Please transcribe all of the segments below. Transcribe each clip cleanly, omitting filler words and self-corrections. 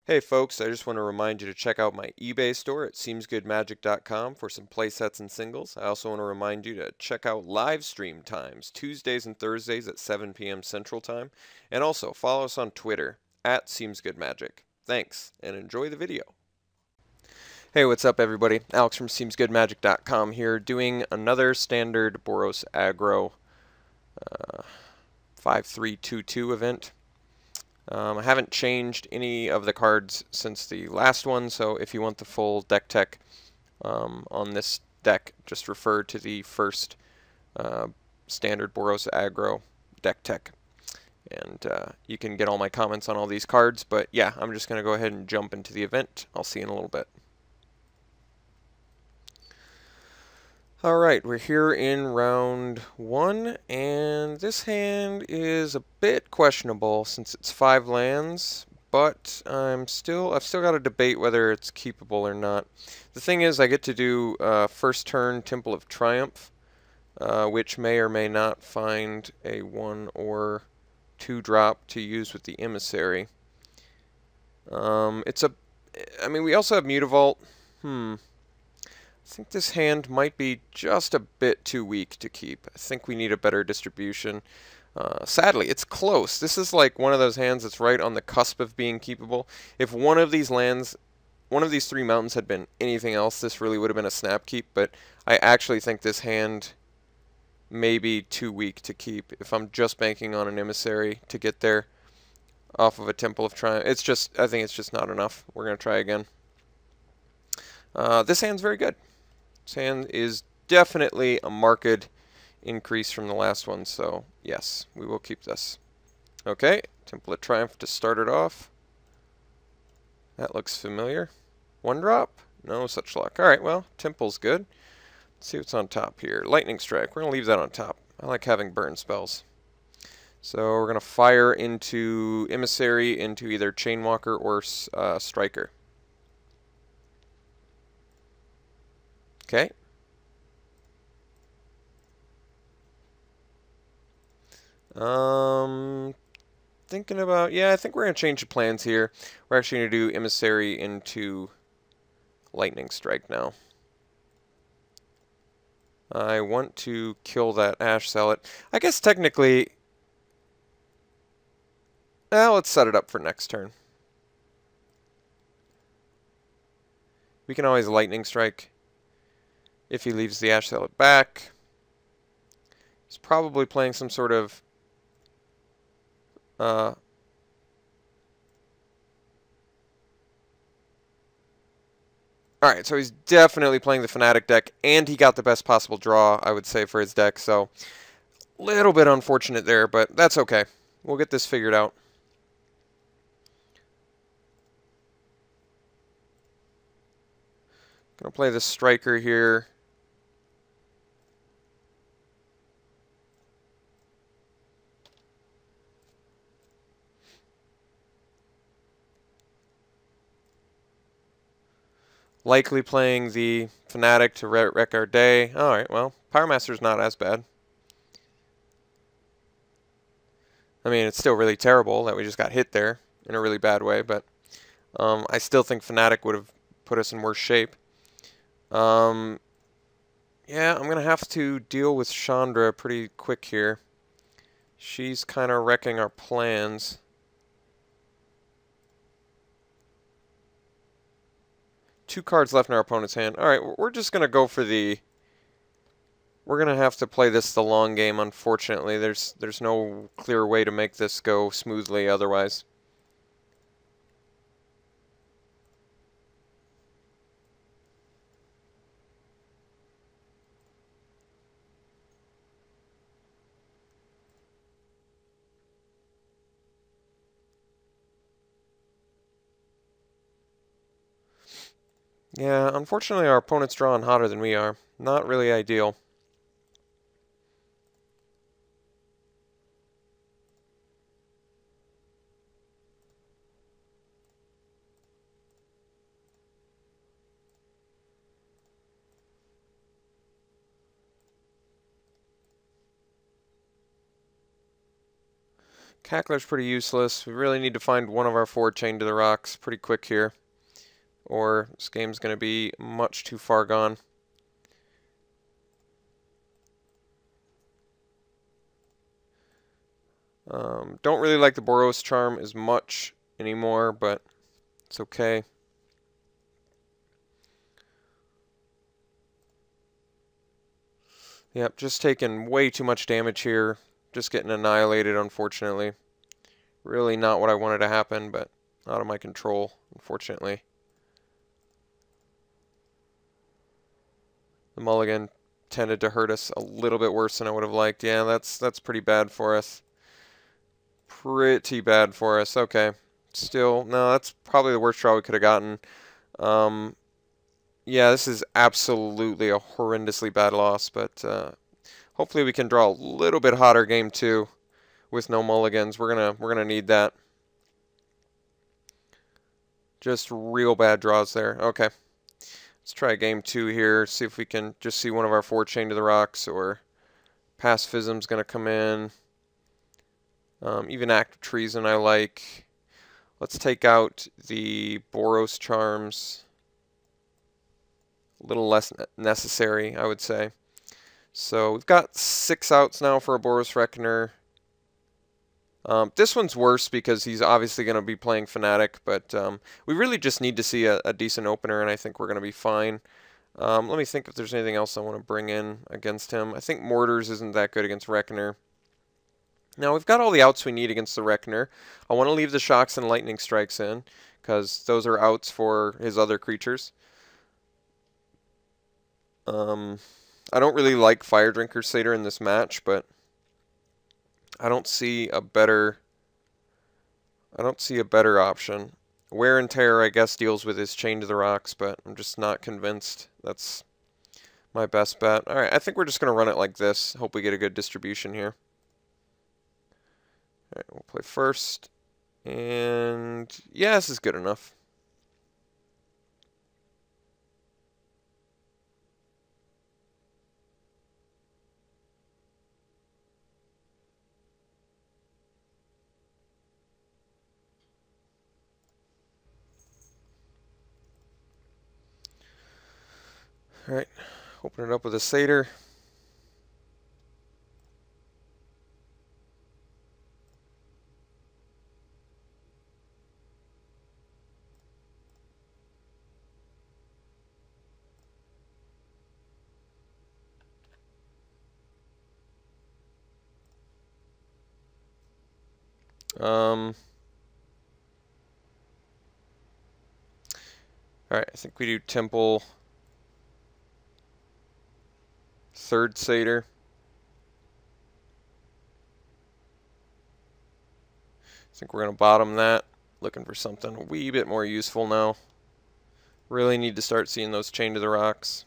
Hey folks, I just want to remind you to check out my eBay store at seemsgoodmagic.com for some playsets and singles. I also want to remind you to check out live stream times, Tuesdays and Thursdays at 7 p.m. Central Time, and also follow us on Twitter at seemsgoodmagic. Thanks, and enjoy the video. Hey, what's up everybody? Alex from seemsgoodmagic.com here, doing another standard Boros Aggro 5322 event. I haven't changed any of the cards since the last one, so if you want the full deck tech on this deck, just refer to the first standard Boros Aggro deck tech. And you can get all my comments on all these cards, but yeah, I'm just going to go ahead and jump into the event. I'll see you in a little bit. Alright, we're here in round 1, and this hand is a bit questionable since it's 5 lands, but I've still got to debate whether it's keepable or not. The thing is, I get to do first turn Temple of Triumph, which may or may not find a 1 or 2 drop to use with the Emissary. We also have Mutavault. I think this hand might be just a bit too weak to keep. I think we need a better distribution. Sadly, it's close. This is like one of those hands that's right on the cusp of being keepable. If one of these lands, one of these 3 mountains had been anything else, this really would have been a snap keep, but I actually think this hand may be too weak to keep if I'm just banking on an Emissary to get there off of a Temple of Triumph. I think it's just not enough. We're going to try again. This hand's very good. This hand is definitely a marked increase from the last one, so yes, we will keep this. Okay, Temple of Triumph to start it off. That looks familiar. 1 drop? No such luck. Alright, well, Temple's good. Let's see what's on top here. Lightning Strike. We're going to leave that on top. I like having burn spells. So we're going to fire into Emissary into either Chainwalker or Striker. Okay. Thinking about, yeah, I think we're going to change the plans here. We're actually going to do Emissary into Lightning Strike now. I want to kill that Ash Zealot. I guess technically, let's set it up for next turn. We can always Lightning Strike if he leaves the Ash Zealot back. He's probably playing some sort of Alright, so he's definitely playing the Fnatic deck, and he got the best possible draw, I would say, for his deck, so a little bit unfortunate there, but that's okay. We'll get this figured out. Gonna play the Striker here. Likely playing the Fnatic to wreck our day. Alright, well, Powermaster's not as bad. I mean, it's still really terrible that we just got hit there in a really bad way, but I still think Fnatic would have put us in worse shape. Yeah, I'm going to have to deal with Chandra pretty quick here. She's kind of wrecking our plans. Two cards left in our opponent's hand. Alright, we're just going to go for the... We're going to have to play this the long game, unfortunately. There's no clear way to make this go smoothly otherwise. Yeah, unfortunately our opponent's drawing hotter than we are. Not really ideal. Cackler's pretty useless. We really need to find one of our 4 chained to the rocks pretty quick here, or this game's going to be much too far gone. Don't really like the Boros charm as much anymore, but it's okay. Yep, just taking way too much damage here. Just getting annihilated, unfortunately. Really not what I wanted to happen, but out of my control, unfortunately. The mulligan tended to hurt us a little bit worse than I would have liked. Yeah, that's pretty bad for us. Pretty bad for us. Okay. Still, no, that's probably the worst draw we could have gotten. Yeah, this is absolutely a horrendously bad loss, but hopefully we can draw a little bit hotter game 2 with no mulligans. We're gonna need that. Just real bad draws there. Okay. Let's try game 2 here, see if we can just see one of our 4 chained to the rocks, or pacifism's gonna come in. Even active treason I like. Let's take out the Boros charms. A little less necessary, I would say. So we've got 6 outs now for a Boros Reckoner. This one's worse because he's obviously going to be playing Fnatic, but we really just need to see a decent opener, and I think we're going to be fine. Let me think if there's anything else I want to bring in against him. I think Mortars isn't that good against Reckoner. Now, we've got all the outs we need against the Reckoner. I want to leave the Shocks and Lightning Strikes in, because those are outs for his other creatures. I don't really like Fire Drinker Satyr in this match, but I don't see a better option. Wear and Tear, I guess, deals with his Chain to the Rocks, but I'm just not convinced that's my best bet. Alright, I think we're just going to run it like this. Hope we get a good distribution here. Alright, we'll play first. And yeah, this is good enough. Alright, open it up with a Satyr. Alright, I think we do Temple, third Satyr. I think we're going to bottom that. Looking for something a wee bit more useful now. Really need to start seeing those Chain to the Rocks.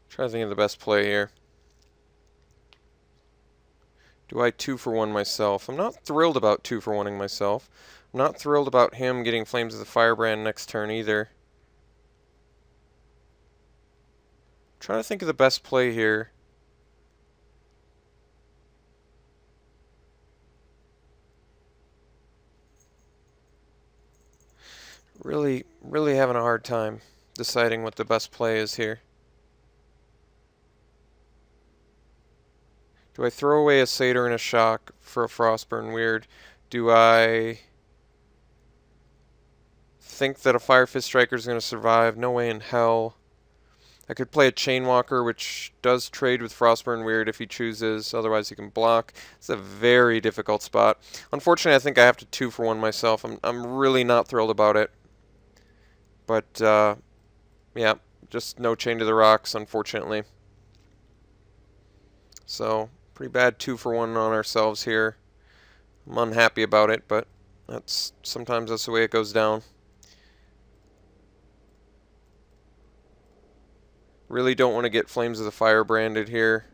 Try to think of the best play here. Do I 2-for-1 myself? I'm not thrilled about 2-for-1ing myself. I'm not thrilled about him getting Flames of the Firebrand next turn either. I'm trying to think of the best play here. Really having a hard time deciding what the best play is here. Do I throw away a Satyr and a Shock for a Frostburn Weird? Do I think that a Fire Fist Striker is going to survive? No way in hell. I could play a Chainwalker, which does trade with Frostburn Weird if he chooses. Otherwise, he can block. It's a very difficult spot. Unfortunately, I think I have to 2-for-1 myself. I'm really not thrilled about it. But Yeah, just no Chain to the Rocks, unfortunately. So, pretty bad 2-for-1 on ourselves here. I'm unhappy about it, but sometimes that's the way it goes down. Really don't want to get Flames of the Fire branded here.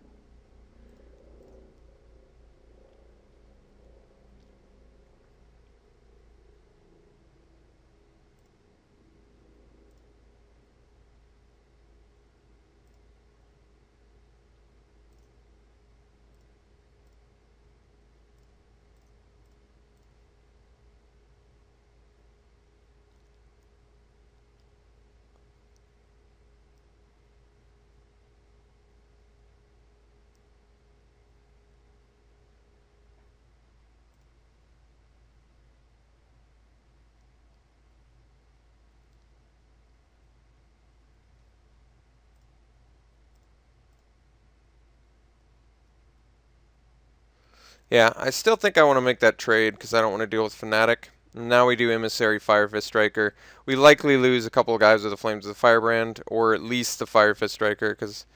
Yeah, I still think I want to make that trade because I don't want to deal with Fnatic. Now we do Emissary Firefist Striker. We likely lose a couple of guys with the Flames of the Firebrand, or at least the Firefist Striker, because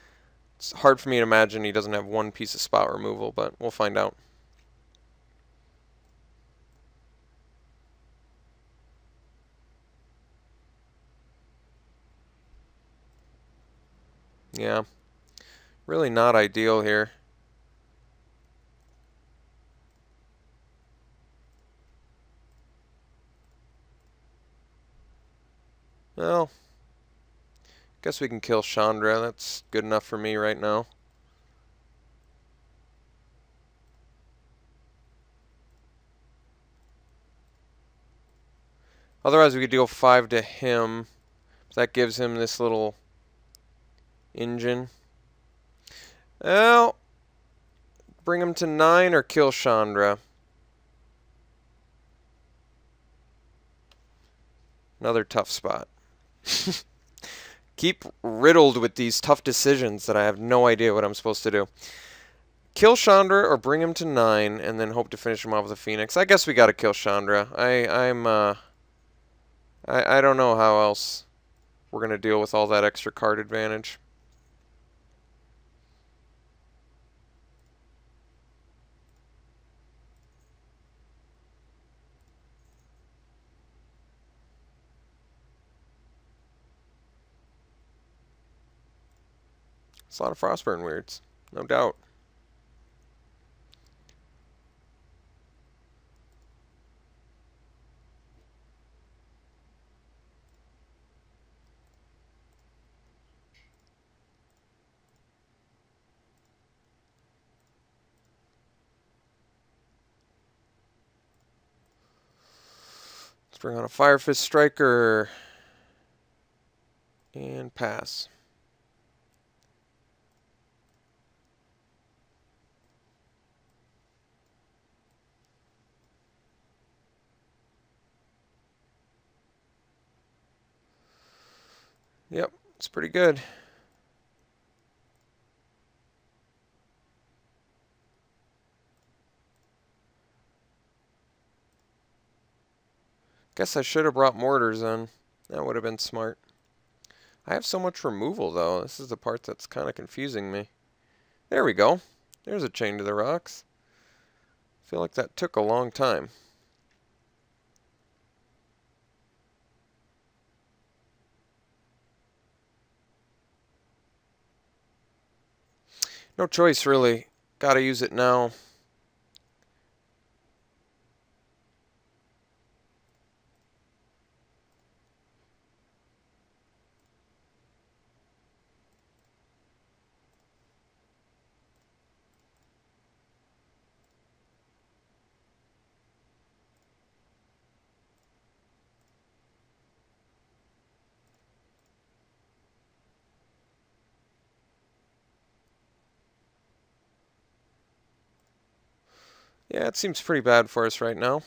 it's hard for me to imagine he doesn't have one piece of spot removal, but we'll find out. Yeah, really not ideal here. Well, guess we can kill Chandra. That's good enough for me right now. Otherwise, we could deal 5 to him. That gives him this little engine. Well, bring him to 9 or kill Chandra. Another tough spot. Keep riddled with these tough decisions that I have no idea what I'm supposed to do. Kill Chandra or bring him to 9 and then hope to finish him off with a Phoenix. I guess we gotta kill Chandra. I don't know how else we're gonna deal with all that extra card advantage. It's a lot of Frostburn weirds, no doubt. Let's bring on a Firefist Striker and pass. Yep, it's pretty good. Guess I should have brought mortars in. That would have been smart. I have so much removal, though. This is the part that's kind of confusing me. There we go. There's a Chain to the Rocks. I feel like that took a long time. No choice, really. Gotta use it now. Yeah, it seems pretty bad for us right now.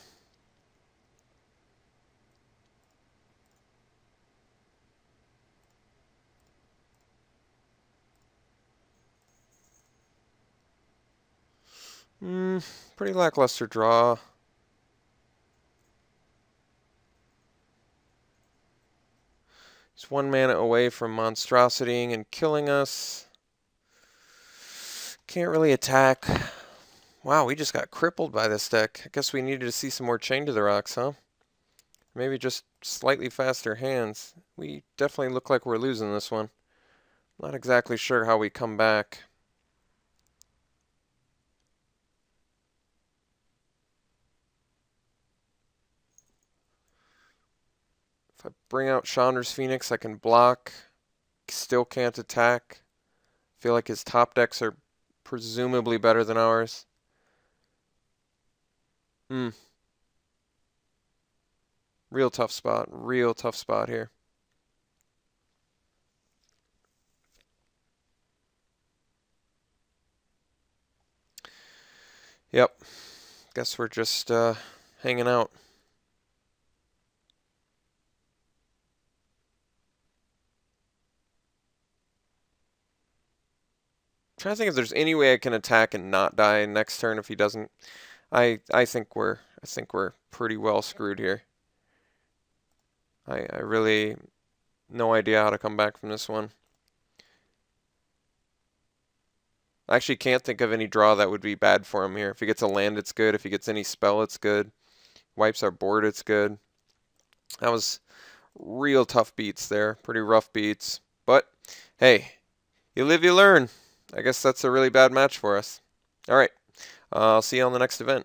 Pretty lackluster draw. He's 1 mana away from monstrositying and killing us. Can't really attack. Wow, we just got crippled by this deck. I guess we needed to see some more Chain to the Rocks, huh? Maybe just slightly faster hands. We definitely look like we're losing this one. Not exactly sure how we come back. If I bring out Chandra's Phoenix, I can block. Still can't attack. Feel like his top decks are presumably better than ours. Real tough spot. Real tough spot here. Yep. Guess we're just hanging out. Trying to think if there's any way I can attack and not die next turn if he doesn't. I think we're pretty well screwed here. I really no idea how to come back from this one. I actually can't think of any draw that would be bad for him here. If he gets a land, it's good. If he gets any spell, it's good. Wipes our board, it's good. That was real tough beats there. Pretty rough beats. But, hey, you live, you learn. I guess that's a really bad match for us. All right. I'll see you on the next event.